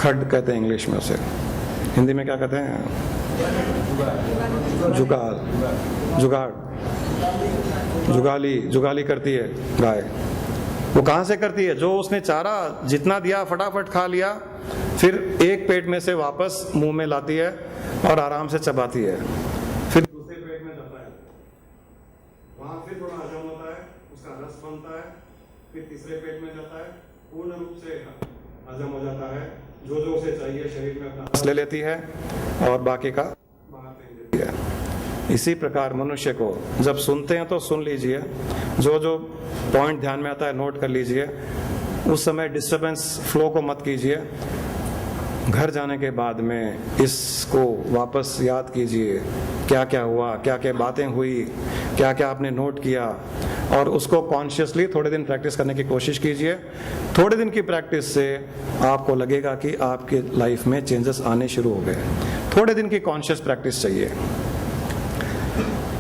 खड कहते हैं इंग्लिश में उसे, हिंदी में क्या कहते हैं? जुगाड़, जुगाली करती है गाय। वो कहाँ से करती है? जो उसने चारा जितना दिया फटाफट खा लिया, फिर एक पेट में से वापस मुंह में लाती है और आराम से चबाती है, फिर दूसरे पेट में जाता है, वहां फिर थोड़ा हजम होता है, उसका रस बनता है, फिर तीसरे पेट में जाता है, पूर्ण रूप से हजम हो जाता है, जो उसे चाहिए शरीर में अपना रस ले लेती है और बाकी का बाहर फेंक देती है। इसी प्रकार मनुष्य को जब सुनते हैं तो सुन लीजिए, जो पॉइंट ध्यान में आता है नोट कर लीजिए, उस समय डिस्टरबेंस फ्लो को मत कीजिए। घर जाने के बाद में इसको वापस याद कीजिए, क्या क्या हुआ, क्या क्या बातें हुई, क्या क्या आपने नोट किया, और उसको कॉन्शियसली थोड़े दिन प्रैक्टिस करने की कोशिश कीजिए। थोड़े दिन की प्रैक्टिस से आपको लगेगा कि आपके लाइफ में चेंजेस आने शुरू हो गए। थोड़े दिन की कॉन्शियस प्रैक्टिस चाहिए।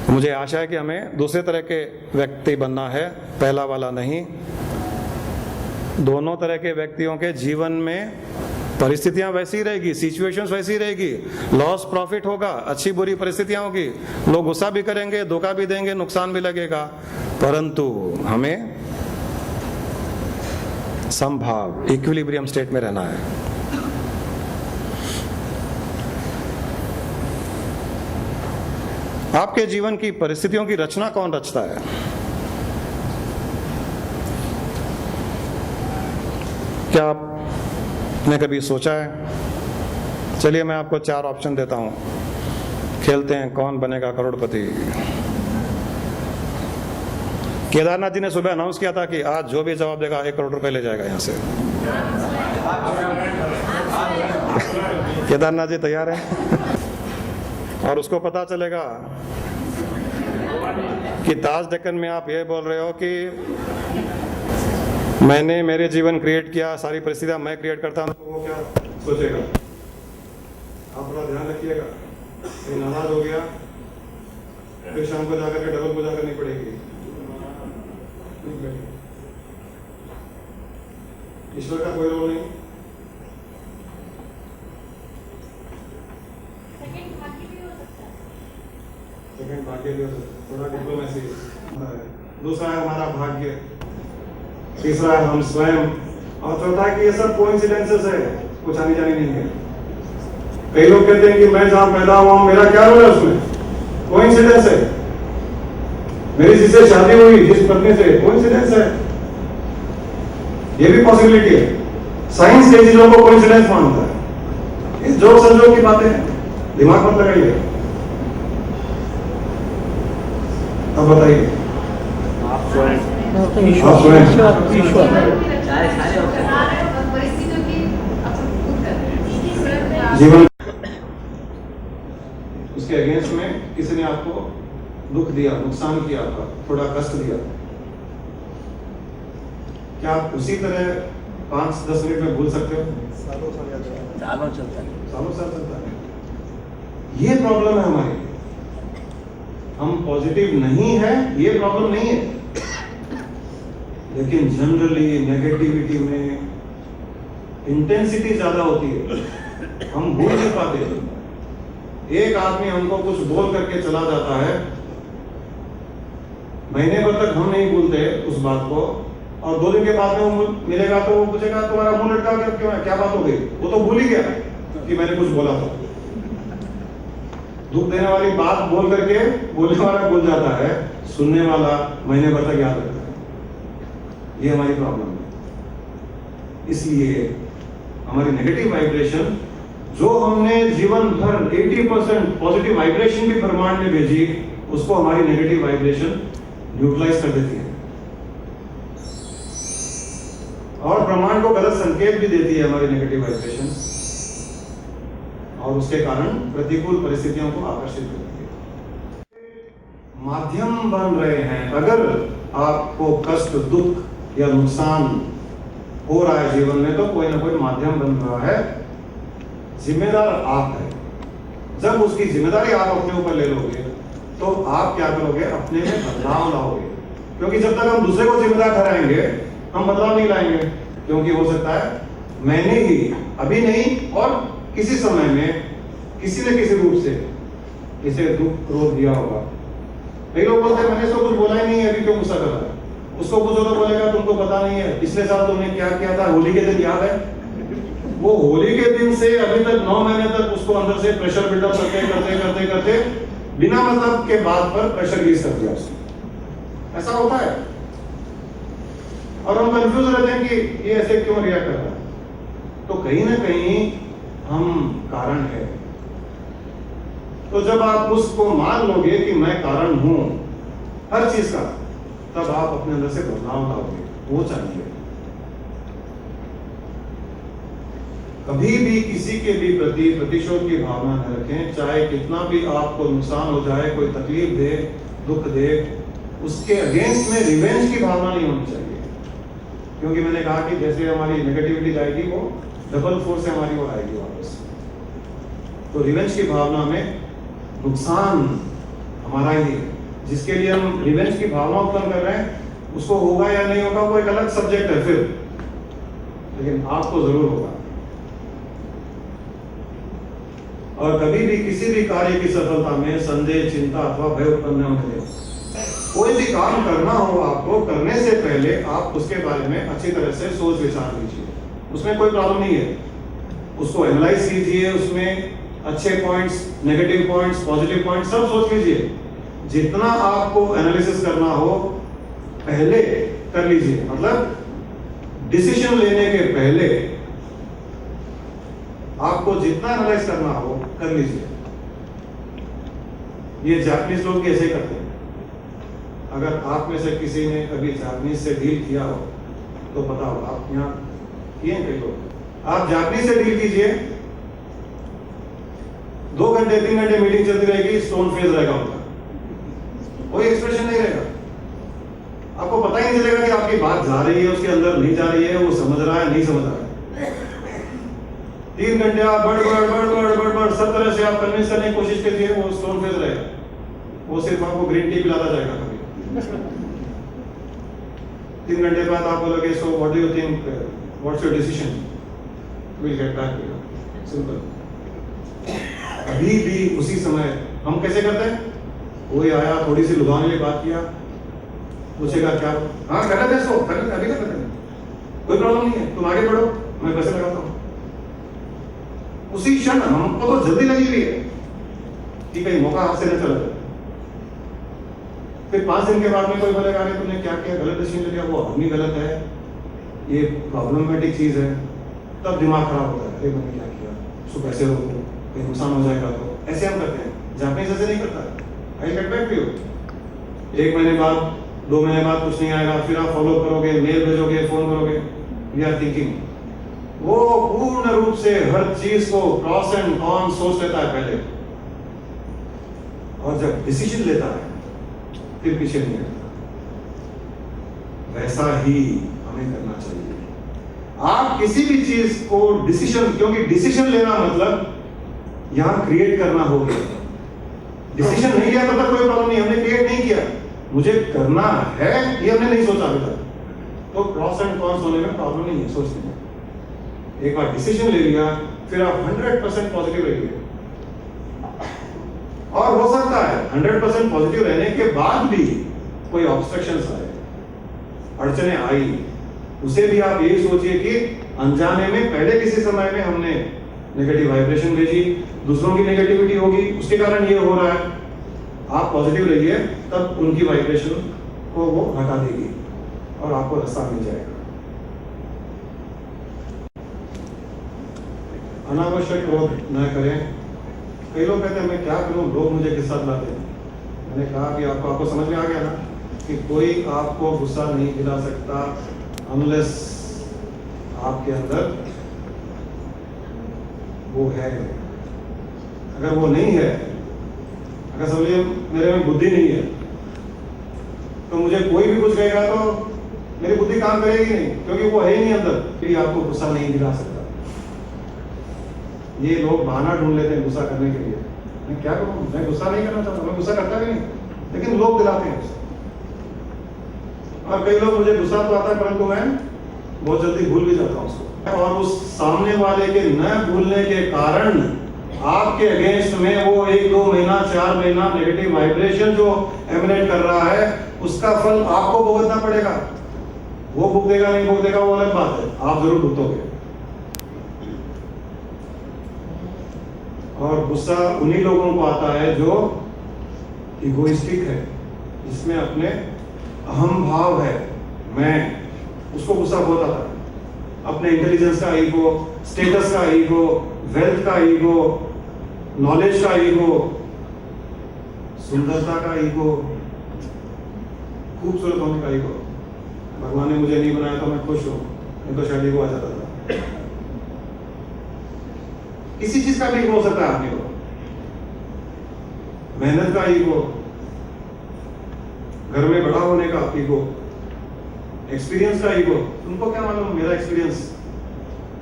मुझे आशा है कि हमें दूसरे तरह के व्यक्ति बनना है, पहला वाला नहीं। दोनों तरह के व्यक्तियों के जीवन में परिस्थितियां वैसी रहेगी, सिचुएशंस वैसी रहेगी, लॉस प्रॉफिट होगा, अच्छी बुरी परिस्थितियां होगी, लोग गुस्सा भी करेंगे, धोखा भी देंगे, नुकसान भी लगेगा, परंतु हमें समभाव, इक्विलिब्रियम स्टेट में रहना है। आपके जीवन की परिस्थितियों की रचना कौन रचता है? क्या आपने कभी सोचा है? चलिए मैं आपको 4 ऑप्शन देता हूं, खेलते हैं कौन बनेगा करोड़पति। केदारनाथ जी ने सुबह अनाउंस किया था कि आज जो भी जवाब देगा 1 करोड़ रुपए ले जाएगा यहां से। केदारनाथ जी तैयार हैं? और उसको पता चलेगा कि ताज डेक्कन में आप ये बोल रहे हो कि मैंने मेरे जीवन क्रिएट किया, सारी परिस्थितियां मैं क्रिएट करता हूं, तो वो क्या सोचेगा? आप बड़ा ध्यान रखिएगा, ये नाराज हो गया फिर शाम को जाकर के डबल पूजा करनी पड़ेगी। ईश्वर का कोई रोल नहीं। सेकंड भाग्य भी हो सकता है, थोड़ा डिप्लोमेसी। दूसरा है हमारा भाग्य, तीसरा है हम स्वयं, और चौथा है कि ये सब कोइंसिडेंसेस है, कुछ आनी जानी नहीं है। कई लोग कहते हैं कि मैं जहां पैदा हुआ हूं मेरा क्या रोल है उसमें? कोइंसिडेंस है। मेरी जिससे शादी हुई, जिस पत्नी से, कोइंसिडेंस है, ये भी पॉसिबिलिटी है। साइंस कई चीजों को कोइंसिडेंस मानता है। ये जोक संजोग की बातें हैं, दिमाग मत लगाइए। अब बताइए जीवन उसके अगेंस्ट में किसी ने आपको दुख दिया, नुकसान किया, आपका थोड़ा कष्ट दिया, क्या आप उसी तरह 5-10 मिनट में भूल सकते हो? सालों साल चलता है। ये प्रॉब्लम है हमारी, हम पॉजिटिव नहीं है, ये प्रॉब्लम नहीं है, लेकिन जनरली नेगेटिविटी में इंटेंसिटी ज्यादा होती है, हम भूल नहीं पाते। एक आदमी हमको कुछ बोल करके चला जाता है, महीने भर तक हम नहीं भूलते उस बात को, और 2 दिन के बाद में वो मिलेगा तो वो पूछेगा तुम्हारा मुंह लटका क्यों है, क्या बात हो गई? वो तो भूल ही गया कि मैंने कुछ बोला था। दुख देने वाली बात बोल करके बोलने वाला भूल जाता है, सुनने वाला महीने भर तक याद रखता है। ये हमारी प्रॉब्लम है। इसलिए हमारी नेगेटिव वाइब्रेशन, जो हमने जीवन भर 80% पॉजिटिव वाइब्रेशन भी ब्रह्मांड में भेजी, उसको हमारी नेगेटिव वाइब्रेशन न्यूट्रलाइज कर देती है, और ब्रह्मांड को गलत संकेत भी देती है हमारी नेगेटिव वाइब्रेशन, और उसके कारण प्रतिकूल परिस्थितियों को आकर्षित करती है। माध्यम बन रहे हैं। अगर आपको कष्ट, दुख या नुकसान हो रहा है जीवन में, तो कोई ना कोई माध्यम बन रहा है। जिम्मेदार आप हैं। जब उसकी जिम्मेदारी आप अपने ऊपर ले लोगे, तो आप क्या करोगे? अपने में बदलाव लाओगे, क्योंकि जब तक हम दूसरे को जिम्मेदार ठहराएंगे, हम बदलाव नहीं लाएंगे। क्योंकि हो सकता है मैंने ही, अभी नहीं और किसी समय में किसी न किसी रूप से इसे दुख क्रोध दिया होगा। कई लोग बोलते हैं मैंने इसको कुछ बोला ही नहीं है, अभी क्यों गुस्सा कर रहा है। उसको पूछो तो बोलेगा तुमको पता नहीं है पिछले साल तुमने क्या किया था, होली के दिन याद है। वो होली के दिन से अभी तक 9 महीने तक उसको अंदर से प्रेशर बिल्डअप करते करते करते करते बिना मतलब के बात पर प्रेशर रिलीज कर दिया उसने। ऐसा होता है और हम कंफ्यूज रहते हैं कि ये ऐसे क्यों रिएक्ट कर रहा है। तो कहीं ना कहीं हम कारण है। तो जब आप उसको मान लोगे कि मैं कारण हूं हर चीज का, तब आप अपने अंदर से बदलाव लाओगे। वो चाहिए। कभी भी किसी के भी प्रति प्रतिशोध की भावना न रखें, चाहे कितना भी आपको नुकसान हो जाए, कोई तकलीफ दे, दुख दे, उसके अगेंस्ट में रिवेंज की भावना नहीं होनी चाहिए। क्योंकि मैंने कहा कि जैसे हमारी नेगेटिविटी जाएगी वो डबल फोर्स से हमारी ओर आएगी वापस। तो रिवेंज की भावना में नुकसान हमारा ही है। जिसके लिए हम रिवेंज की भावना उत्पन्न कर रहे हैं उसको होगा या नहीं होगा वो एक अलग सब्जेक्ट है फिर, लेकिन आपको जरूर होगा। और कभी भी किसी भी कार्य की सफलता में संदेह, चिंता अथवा भय उत्पन्न न होने दें। कोई भी काम करना हो आपको, करने से पहले आप उसके बारे में अच्छी तरह से सोच विचार कीजिए। उसमें कोई प्रॉब्लम नहीं है, उसको एनालाइज कीजिए, उसमें अच्छे points, negative points, positive points सब सोच लीजिए। जितना आपको एनालिसिस करना हो पहले कर लीजिए, मतलब डिसीजन लेने के पहले आपको जितना एनालाइज करना हो कर लीजिए। ये जापानीज लोग भी ऐसे ही करते हैं। अगर आप में से किसी ने कभी जापानीज से डील किया हो तो पता हो, आप यहाँ किए कई लोग। आप जापानीज से डील कीजिए, 2 घंटे 3 घंटे मीटिंग चलती रहेगी, स्टोन फेस रहेगा उनका, कोई एक्सप्रेशन नहीं रहेगा। आपको पता ही नहीं चलेगा कि आपकी बात जा रही है, उसके अंदर नहीं जा रही है, वो समझ रहा है नहीं समझ रहा है। 3 घंटे आप बड़ सब तरह से आप कन्विंस करने की कोशिश कीजिए, वो स्टोन फेस रहेगा। वो सिर्फ आपको ग्रीन टी पिलाता जाएगा कभी। 3 घंटे बाद आप बोलोगे so what do you think, what's your decision, will get back to you. Simple. अभी भी उसी समय हम कैसे करते हैं, कोई आया थोड़ी सी लुभाने की बात किया, पूछेगा क्या, हाँ कर लेते हैं इसको, कर लेते हैं, अभी कर लेते हैं, कोई प्रॉब्लम नहीं है, तुम आगे बढ़ो, मैं पैसे लगाता हूँ। उसी क्षण हमको तो जल्दी लगी हुई है कि कहीं मौका हाथ से न चला जाए। फिर 5 दिन के बाद में कोई बोलेगा अरे तुमने क्या किया, गलत डिसीजन ले लिया, वो आदमी गलत है, ये प्रॉब्लमैटिक चीज है, तब दिमाग खराब होता है, अरे मैंने क्या किया, उसको कैसे रोको, कहीं नुकसान हो जाएगा। तो ऐसे हम करते हैं, जापानीज ऐसे नहीं करता। I get back to you. 1 महीने बाद, 2 महीने बाद कुछ नहीं आएगा, फिर आप फॉलो करोगे, मेल भेजोगे, फोन करोगे, वी आर थिंकिंग। वो पूर्ण रूप से हर चीज को क्रॉस एंड कॉन सोच लेता है पहले, और जब डिसीजन लेता है फिर पीछे नहीं हटता। वैसा ही हमें करना चाहिए। आप किसी भी चीज को डिसीजन, क्योंकि डिसीजन लेना मतलब यहां क्रिएट करना हो गया। डिसीजन नहीं लिया तब तक कोई प्रॉब्लम नहीं, हमने क्रिएट नहीं किया, मुझे करना है ये हमने नहीं सोचा अभी तक, तो क्रॉस एंड कॉन्स होने में प्रॉब्लम नहीं है सोचने में। एक बार डिसीजन ले लिया फिर आप 100% पॉजिटिव रहिए। और हो सकता है 100% पॉजिटिव रहने के बाद भी कोई ऑब्स्ट्रक्शंस आए, अड़चने आई, उसे भी आप यही सोचिए कि अनजाने में पहले किसी समय में हमने नेगेटिव वाइब्रेशन भेजी, दूसरों की नेगेटिविटी होगी, उसके कारण ये हो रहा है। आप पॉजिटिव रहिए, तब उनकी वाइब्रेशन को वो हटा देगी और आपको रास्ता मिल जाएगा। अनावश्यक क्रोध न करें। कई लोग कहते हैं मैं क्या करूं, लोग मुझे किस साथ लाते हैं। मैंने कहा कि आपको समझ में आ गया ना कि कोई आपको गुस्सा नहीं दिला सकता अनलेस आपके अंदर वो है। अगर वो नहीं है, अगर समझिए मेरे में बुद्धि नहीं है, तो मुझे कोई भी कुछ कहेगा तो मेरी बुद्धि काम करेगी नहीं, क्योंकि वो है ही नहीं अंदर कि आपको गुस्सा नहीं दिला सकता। ये लोग बहाना ढूंढ लेते हैं गुस्सा करने के लिए। मैं क्या करूं, मैं गुस्सा नहीं करना चाहता, मैं गुस्सा करता भी नहीं, लेकिन लोग दिलाते हैं। और कई लोग, मुझे गुस्सा तो आता है परंतु मैं बहुत जल्दी भूल भी जाता हूं उसको। और उस सामने वाले के न भूलने के कारण आपके अगेंस्ट में वो 1-2 महीना 4 महीना नेगेटिव वाइब्रेशन जो एमिनेट कर रहा है, उसका फल आपको भुगतना पड़ेगा। वो भुगतेगा नहीं भुगतेगा वो अलग बात है, आप जरूर भुगतोगे। और गुस्सा उन्हीं लोगों को आता है जो इगोइस्टिक है, जिसमें अपने अहम भाव है, मैं, उसको गुस्सा बहुत आता है। अपने इंटेलिजेंस का ईगो, स्टेटस का ईगो, वेल्थ का ईगो, नॉलेज का ईगो, सुंदरता का ईगो, खूबसूरत होने का ईगो। भगवान ने मुझे नहीं बनाया तो मैं खुश हूं, नहीं तो शायद ईगो आ जाता था। किसी चीज का भी ईगो हो सकता है आपने को, मेहनत का ईगो, घर में बड़ा होने का ईगो, एक्सपीरियंस का ईगो। तुमको क्या मालूम मेरा एक्सपीरियंस?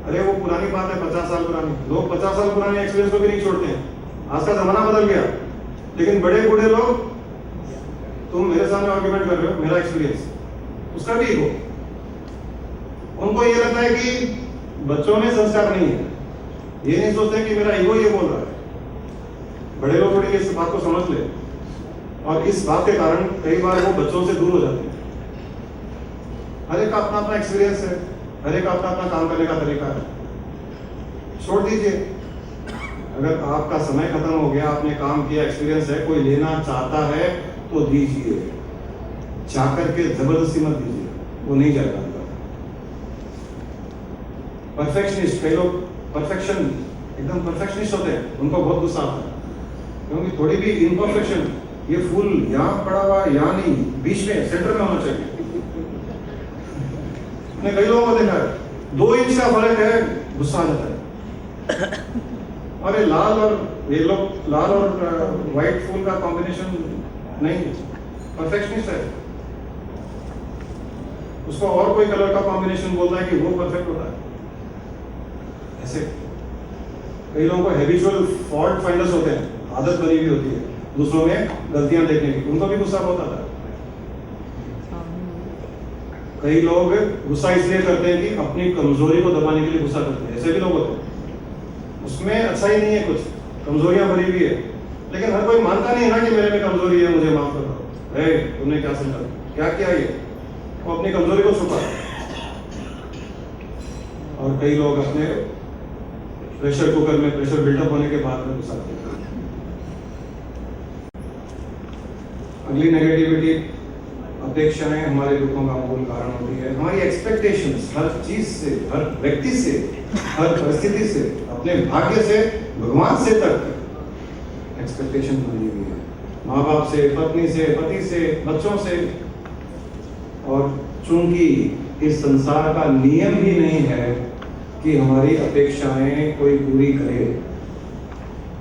अरे वो पुरानी बात है, 50 साल पुरानी। लोग 50 साल पुराने एक्सपीरियंस को भी नहीं छोड़ते हैं। आज का जमाना बदल गया, लेकिन बड़े बूढ़े लोग, तुम मेरे सामने आर्गुमेंट कर रहे हो, मेरा एक्सपीरियंस, उसका भी ईगो। उनको ये लगता है कि बच्चों में संस्कार नहीं है, ये नहीं सोचते कि मेरा ईगो ये बोल रहा है। बड़े लोग थोड़ी इस बात को समझ ले, और इस बात के कारण कई बार वो बच्चों से दूर हो जाते हैं। हर एक का अपना अपना एक्सपीरियंस है, हर एक का अपना अपना काम करने का तरीका है। छोड़ दीजिए, अगर आपका समय खत्म हो गया, आपने काम किया, एक्सपीरियंस है, कोई लेना चाहता है तो दीजिए, जाकर के जबरदस्ती मत दीजिए, वो नहीं जाएगा। परफेक्शनिस्ट, कई लोग परफेक्शन एकदम परफेक्शनिस्ट होते हैं, उनको बहुत गुस्सा आता है, क्योंकि थोड़ी भी इम्परफेक्शन, ये फूल यहाँ पड़ा हुआ यहाँ नहीं, बीच में सेंटर में होना चाहिए। मैंने कई लोगों को देखा है 2 इंच का फर्क है, गुस्सा आ जाता है। अरे लाल और येलो, लाल और व्हाइट फूल का कॉम्बिनेशन नहीं, परफेक्शनिस्ट है, उसको और कोई कलर का कॉम्बिनेशन बोलता है कि वो परफेक्ट होता है। ऐसे कई लोगों को हैबिचुअल फॉल्ट फाइंडर्स होते हैं, आदत बनी हुई होती है दूसरों में गलतियां देखने की, उनको भी गुस्सा बहुत आता है। कई लोग गुस्सा इसलिए करते हैं कि अपनी कमजोरी को दबाने के लिए गुस्सा करते हैं, ऐसे भी लोग होते हैं। उसमें अच्छा ही नहीं है, कुछ कमजोरियां भरी हुई है, लेकिन हर कोई मानता नहीं है ना कि मेरे में कमजोरी है, मुझे माफ कर दो। तुमने क्या समझा, क्या किया? ये वो अपनी कमजोरी को छुपा। और कई लोग अपने प्रेशर कुकर में प्रेशर बिल्डअप होने के बाद में गुस्सा करते हैं। अगली नेगेटिविटी, अपेक्षाएं हमारे दुखों का मूल कारण होती है। हमारी एक्सपेक्टेशंस हर चीज से, हर व्यक्ति से, हर परिस्थिति से, अपने भाग्य से, भगवान से तक एक्सपेक्टेशन बनी हुई है। माँ बाप से, पत्नी से, पति से, बच्चों से। और चूंकि इस संसार का नियम ही नहीं है कि हमारी अपेक्षाएं कोई पूरी करे,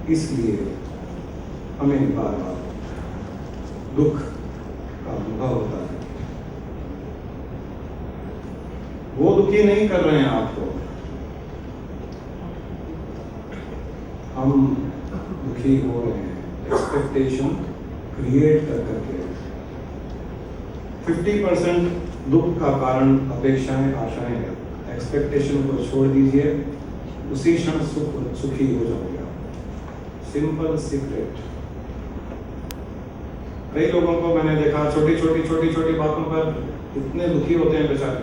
इसलिए हमें बार बार दुख का अनुभव होता है। वो दुखी नहीं कर रहे हैं आपको, हम दुखी हो रहे हैं एक्सपेक्टेशन क्रिएट कर करके। 50% दुख का कारण अपेक्षाएं, आशाएं हैं। एक्सपेक्टेशन को छोड़ दीजिए, उसी क्षण सुखी हो जाओगे। Simple secret. कई लोगों को मैंने देखा छोटी छोटी बातों पर इतने दुखी होते हैं बेचारे,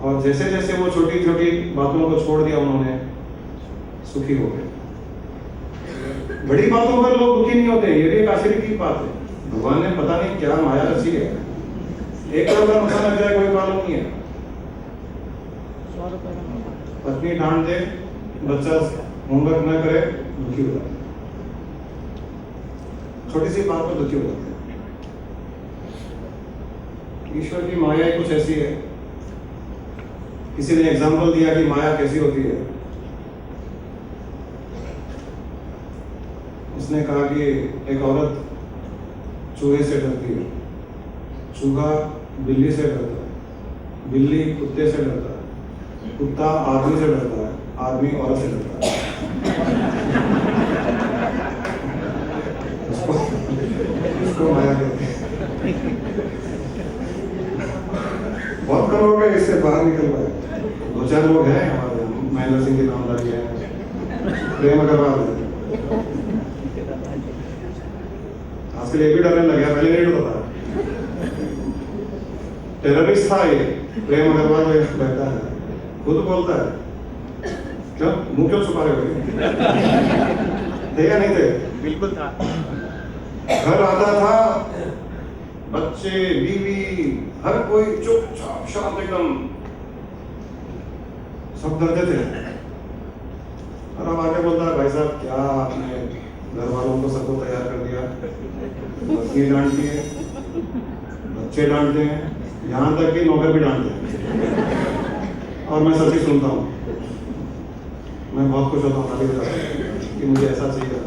और जैसे जैसे वो छोटी छोटी बातों को छोड़ दिया उन्होंने, सुखी हो गए। बड़ी बातों पर लोग दुखी नहीं होते, ये भी एक आश्चर्य की बात है। भगवान ने पता नहीं क्या माया रची है, 1 करोड़ का नुकसान लग जाए कोई प्रॉब्लम नहीं है। पत्नी डांट दे, बच्चा होमवर्क न करे, दुखी हो जाए। छोटी सी बात पर दुखी हो जाते हैं। ईश्वर की माया कुछ ऐसी है। किसी ने एग्जाम्पल दिया कि माया कैसी होती है। उसने कहा कि एक औरत चूहे से डरती है, चूहा बिल्ली से डरता है, बिल्ली कुत्ते से डरता है, कुत्ता आदमी से डरता है, आदमी औरत से डरता है। उसको माया कहते हैं। बहुत कम लोग हैं इससे बाहर निकल पाए। 2-4 लोग हैं हमारे, महेंद्र सिंह की नामधारी है, प्रेम अग्रवाल है, आजकल ये भी डरने लग गया, पहले नहीं डरता था। टेररिस्ट था ये प्रेम अग्रवाल, रहता है, खुद बोलता है। क्यों मुंह क्यों छुपा रहे हो? थे या नहीं थे? बिल्कुल था। घर आता था, बच्चे बीवी हर कोई चुपचाप शांत एकदम, सब डरते थे। और अब आके बोलता है, भाई साहब क्या आपने घर वालों को सबको तैयार कर दिया, पत्नी डांटती है, बच्चे डांटते हैं, यहाँ तक कि नौकर भी डांटते हैं, और मैं सच ही सुनता हूँ। मैं बहुत खुश होता हूँ खाली कि मुझे ऐसा चाहिए था।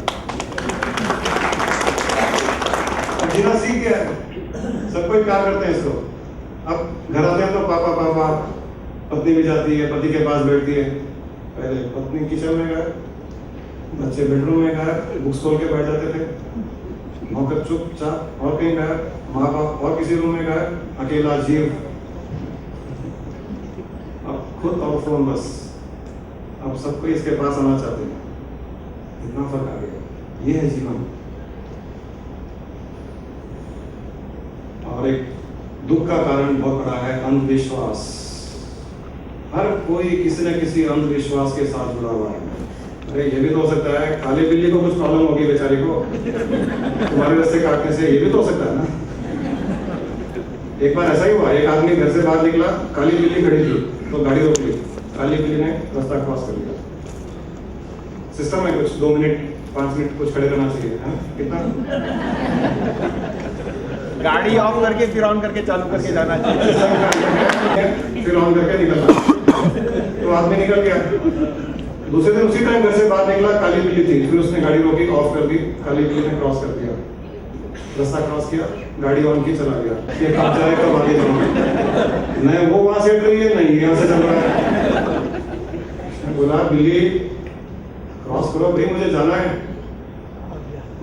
जीना सीख गया है, सब कोई प्यार करते हैं इसको। अब घर आते हैं तो पापा पापा, पत्नी भी जाती है, पति के पास बैठती है। पहले पत्नी किचन में गए, बच्चे बेडरूम में गए, बुक्स खोल के बैठ जाते थे, नौकर चुपचाप और कहीं गए, माँ बाप और किसी रूम में गए, अकेला जीव। अब खुद और फोन बस, अब सबको इसके पास आना चाहते हैं। इतना फर्क आ गया, ये है जीवन। और एक दुख का कारण बहुत बड़ा है अंधविश्वास। हर कोई किसी न किसी अंधविश्वास के साथ जुड़ा हुआ है। अरे ये भी तो हो सकता है काली बिल्ली को कुछ प्रॉब्लम होगी बेचारी को, तुम्हारे रास्ते काटने से, ये भी तो हो सकता है ना। एक बार ऐसा ही हुआ, एक आदमी घर से बाहर निकला, काली बिल्ली खड़ी थी तो गाड़ी रोक ली, काली बिल्ली ने रास्ता क्रॉस कर लिया। सिस्टम है कुछ 2 मिनट 5 मिनट कुछ खड़े रहना चाहिए, है कितना? गाड़ी ऑफ करके फिर ऑन करके चालू करके जाना चाहिए, फिर ऑन करके निकलना। तो आदमी निकल गया। दूसरे दिन उसी टाइम घर से बाहर निकला, काली बिल्ली थी, फिर उसने गाड़ी रोकी, ऑफ कर दी, काली बिल्ली ने क्रॉस कर दिया, रास्ता क्रॉस किया, गाड़ी ऑन की, चला गया। ये कब जाए कब आगे जाऊंगा, नहीं वो वहां से रही है, नहीं यहाँ से चल रहा है। बोला बिल्ली क्रॉस करो भाई, मुझे जाना है।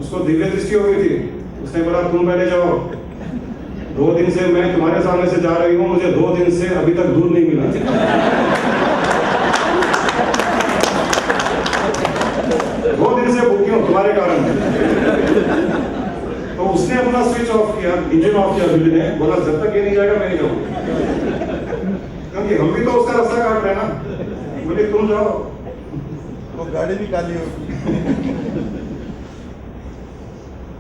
उसको दिव्य दृष्टि हो गई थी, उसने बोला तुम पहले जाओ, 2 दिन से मैं तुम्हारे सामने से जा रही हूँ, मुझे 2 दिन से अभी तक दूध नहीं मिला। 2 दिन से भूखी हूँ तुम्हारे कारण। तो उसने अपना स्विच ऑफ किया, इंजन ऑफ किया बिल्ली ने, बोला जब तक ये नहीं जाएगा मैं नहीं जाऊंगा, क्योंकि हम भी तो उसका रास्ता काट रहे हैं ना। बोले तुम जाओ, वो गाड़ी भी काली होगी।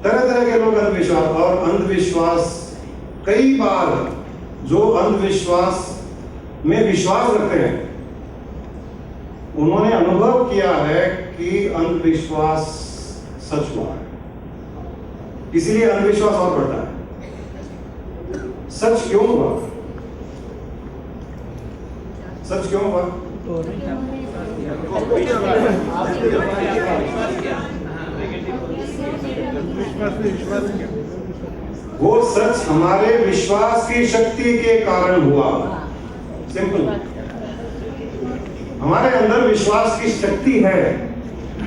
तरह तरह के लोग अंधविश्वास और अंधविश्वास, कई बार जो अंधविश्वास में विश्वास रखते हैं उन्होंने अनुभव किया है कि अंधविश्वास सच हुआ है, इसीलिए अंधविश्वास और बढ़ता है। सच क्यों हुआ? सच क्यों हुआ? वो सच हमारे विश्वास की शक्ति के कारण हुआ। सिंपल, हमारे अंदर विश्वास की शक्ति है।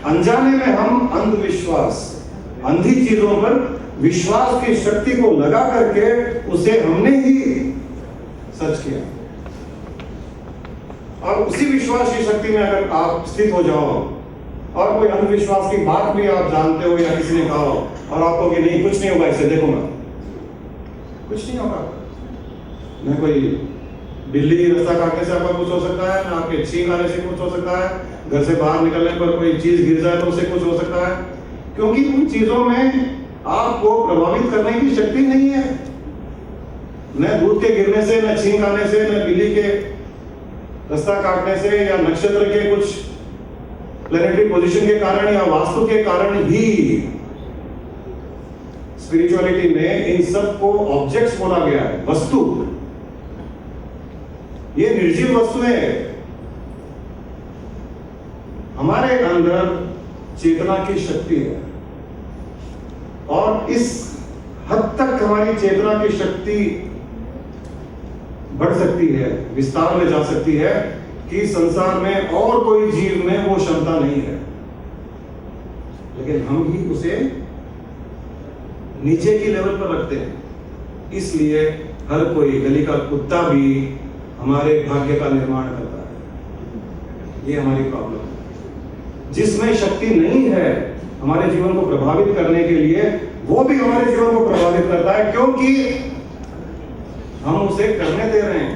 अनजाने में हम अंधविश्वास, अंधी चीजों पर विश्वास की शक्ति को लगा करके उसे हमने ही सच किया। और उसी विश्वास की शक्ति में अगर आप स्थित हो जाओ और कोई अंधविश्वास की बात भी आप जानते हो या किसी ने कहा हो और आपको कि नहीं कुछ नहीं होगा, इसे देखो ना, कुछ नहीं होगा। न कोई बिल्ली रास्ता काटने से आपका कुछ हो सकता है, ना आपके छींक आने से कुछ हो सकता है, घर से बाहर निकलने पर कोई चीज गिर जाए तो उससे कुछ हो सकता है, क्योंकि उन चीजों में आपको प्रभावित करने की शक्ति नहीं है। न दूध के गिरने से, न छींक आने से, न बिल्ली के रास्ता काटने से, या नक्षत्र के कुछ प्लैनेटरी पोजीशन के कारण या वास्तु के कारण भी। स्पिरिचुअलिटी में इन सब को ऑब्जेक्ट्स बोला गया है, वस्तु। ये निर्जीव वस्तुएं हैं। हमारे अंदर चेतना की शक्ति है और इस हद तक हमारी चेतना की शक्ति बढ़ सकती है, विस्तार में जा सकती है कि संसार में और कोई जीव में वो क्षमता नहीं है, लेकिन हम ही उसे नीचे की लेवल पर रखते हैं। इसलिए हर कोई, गली का कुत्ता भी हमारे भाग्य का निर्माण करता है। ये हमारी प्रॉब्लम है। जिसमें शक्ति नहीं है हमारे जीवन को प्रभावित करने के लिए, वो भी हमारे जीवन को प्रभावित करता है, क्योंकि हम उसे करने दे रहे हैं।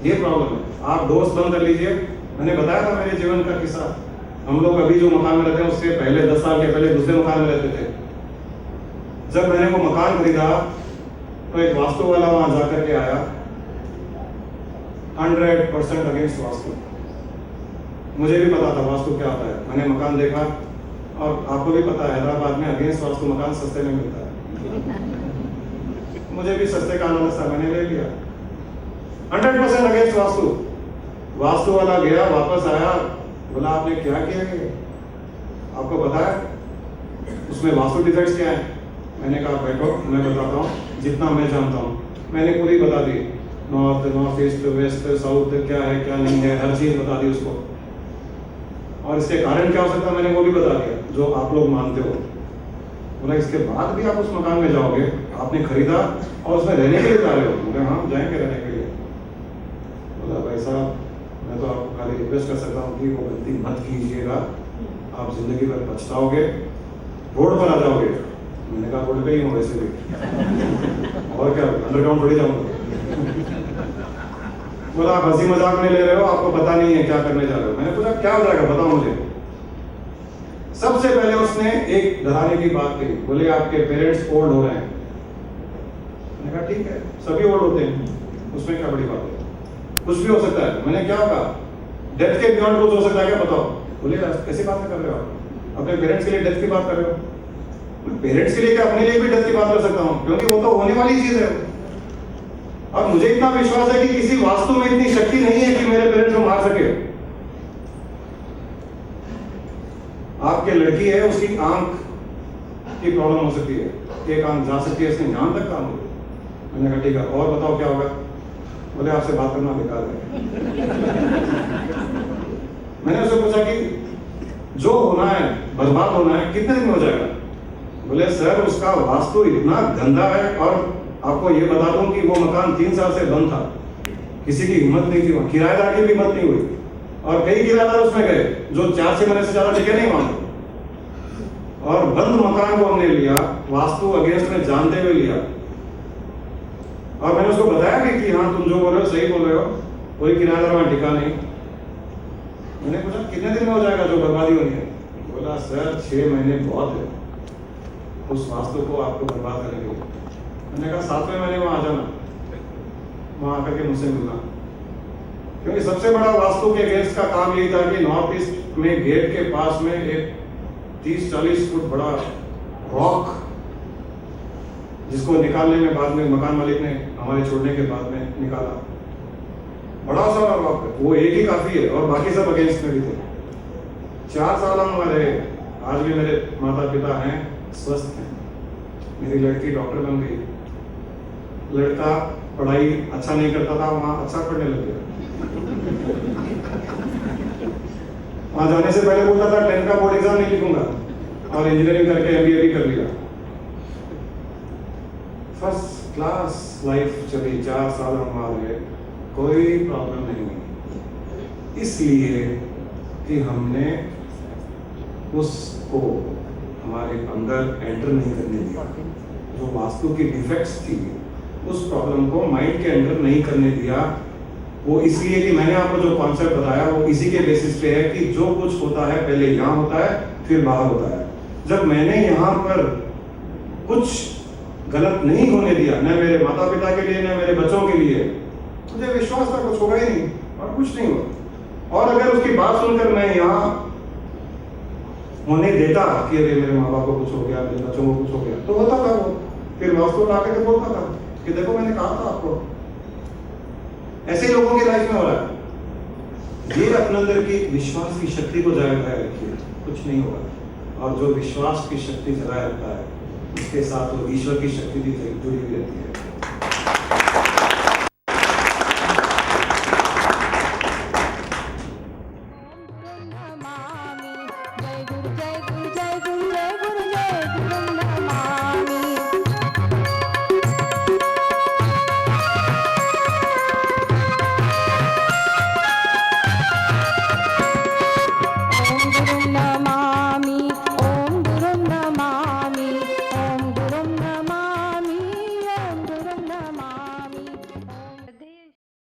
ये प्रॉब्लम है। आप दोस्त बंद कर लीजिए। मैंने बताया था मेरे जीवन का किस्सा। हम लोग अभी जो मकान में रहते हैं उससे पहले 10 साल के पहले दूसरे मकान में रहते थे। जब मैंने वो मकान खरीदा तो एक वास्तु वाला वहां जाकर के आया, 100% अगेंस्ट वास्तु। मुझे भी पता था वास्तु क्या होता है। मैंने मकान देखा, और आपको भी पता है हैदराबाद में अगेंस्ट वास्तु मकान सस्ते में मिलता है। मुझे भी सस्ते का आनंद था, मैंने ले लिया। 100% अगेंस्ट वास्तु। वास्तु वाला गया, वापस आया, बोला आपने क्या किया है, आपको पता है उसमें वास्तु डिफेक्ट्स क्या है? मैंने कहा बैठो मैं बताता हूँ जितना मैं जानता हूँ। मैंने पूरी बता दी, नॉर्थ ईस्ट वेस्ट साउथ क्या है क्या नहीं है, हर चीज बता दी उसको। और इसके कारण क्या हो सकता है मैंने वो भी बता दिया, जो आप लोग मानते हो। बोला इसके बाद भी आप उस मकान में जाओगे, आपने खरीदा और उसमें रहने के लिए जा रहे हो? बोले हाँ जाएंगे रहने के लिए। बोला भाई साहब मैं तो आपको खाली रिक्वेस्ट कर सकता हूँ कि वो गलती मत कीजिएगा, आप जिंदगी भर पछताओगे, रोड पर आ जाओगे। मैंने कहा रोड पे ही हूँ वैसे भी, और क्या अंडरग्राउंड थोड़ी जाऊँगा। बोला आप हंसी मजाक में ले रहे हो, आपको पता नहीं है क्या करने जा रहे हो। मैंने पूछा क्या हो जाएगा बताओ मुझे। सबसे पहले उसने एक डराने की बात कही, बोले आपके पेरेंट्स ओल्ड हो रहे हैं। मैंने कहा ठीक है सभी ओल्ड होते हैं, उसमें क्या बड़ी बात है, कुछ भी हो सकता है। मैंने क्या कहा डेथ के बियॉन्ड कुछ हो सकता है क्या बताओ। बोले कैसी बात कर रहे हो आप, अपने पेरेंट्स के लिए डेथ की बात कर रहे हो? पेरेंट्स के लिए क्या अपने लिए भी डेथ की बात कर सकता हूँ, क्योंकि वो तो होने वाली चीज है। और मुझे इतना विश्वास है कि किसी वास्तु में इतनी शक्ति नहीं है कि मेरे पेरेंट्स को मार सके। आपके लड़की है, उसकी आंख की प्रॉब्लम हो सकती है, एक आंख जा सकती है, इसने जान तक काम हो। मैंने कहा ठीक है और बताओ क्या होगा। बोले आपसे बात करना बेकार है। मैंने उससे पूछा कि जो होना है बर्बाद होना है कितने दिन में हो जाएगा? बोले सर उसका वास्तु इतना गंदा है, और आपको ये बता दूं कि वो मकान 3 साल से बंद था, किसी की हिम्मत नहीं थी, किराएदार की भी हिम्मत नहीं हुई, और कई किराएदार उसमें गए जो 4-6 महीने से ज्यादा टिके नहीं वहां। और बंद मकान को हमने लिया, वास्तु अगेंस्ट में जानते हुए लिया। और मैंने उसको बताया भी कि हाँ तुम जो बोल रहे हो सही बोल रहे हो, कोई किराएदार वहां टिका नहीं। मैंने पूछा कितने दिन में हो जाएगा जो बर्बादी होनी है? बोला सर 6 महीने बहुत है उस वास्तु को आपको बर्बाद करने के लिए। मैंने कहा 7वें महीने वहां आ जाना, वहां आकर के मुझसे मिलना, क्योंकि सबसे बड़ा वास्तु के अगेंस्ट का काम यही था कि नॉर्थ ईस्ट में गेट के पास में एक 30-40 फुट बड़ा रॉक, जिसको निकालने में बाद में मकान मालिक ने हमारे छोड़ने के बाद में निकाला, बड़ा सारा रॉक है, वो एक ही काफी है, और बाकी सब अगेंस्ट में भी थे। 4 साल हम रहे। आज भी मेरे माता पिता हैं, स्वस्थ हैं, मेरी लड़की डॉक्टर बन गई, लड़का पढ़ाई अच्छा नहीं करता था, वहां अच्छा पढ़ने लग गया। वहां जाने से पहले बोलता था 10 का बोर्ड एग्जाम नहीं लिखूंगा, और इंजीनियरिंग करके MBA भी कर लिया। फर्स्ट क्लास लाइफ चली, 4 साल हम वहां रहे, कोई प्रॉब्लम नहीं, इसलिए कि हमने उसको हमारे अंदर एंटर नहीं करने दिया। जो वास्तु की डिफेक्ट्स थी उस प्रॉब्लम को माइंड के अंदर नहीं करने दिया। वो इसलिए कि मैंने आपको जो कॉन्सेप्ट बताया वो इसी के बेसिस पे है कि जो कुछ होता है पहले यहाँ होता है फिर बाहर होता है। जब मैंने यहाँ पर कुछ गलत नहीं होने दिया, न मेरे माता पिता के लिए न मेरे बच्चों के लिए, मुझे विश्वास था कुछ होगा ही नहीं, और कुछ नहीं हुआ। और अगर उसकी बात सुनकर मैं यहाँ होने देता कि अरे मेरे माँ बाप को कुछ हो गया, मेरे बच्चों को कुछ हो गया, तो होता था वो, फिर वास्तु ला के बोलता था कि देखो मैंने कहा था आपको। ऐसे ही लोगों की लाइफ में हो रहा है। ये अपने अंदर की विश्वास की शक्ति को जगाए रखिए, कुछ नहीं होगा। और जो विश्वास की शक्ति जगाए रखता है उसके साथ वो ईश्वर की शक्ति भी जुड़ी हुई रहती है।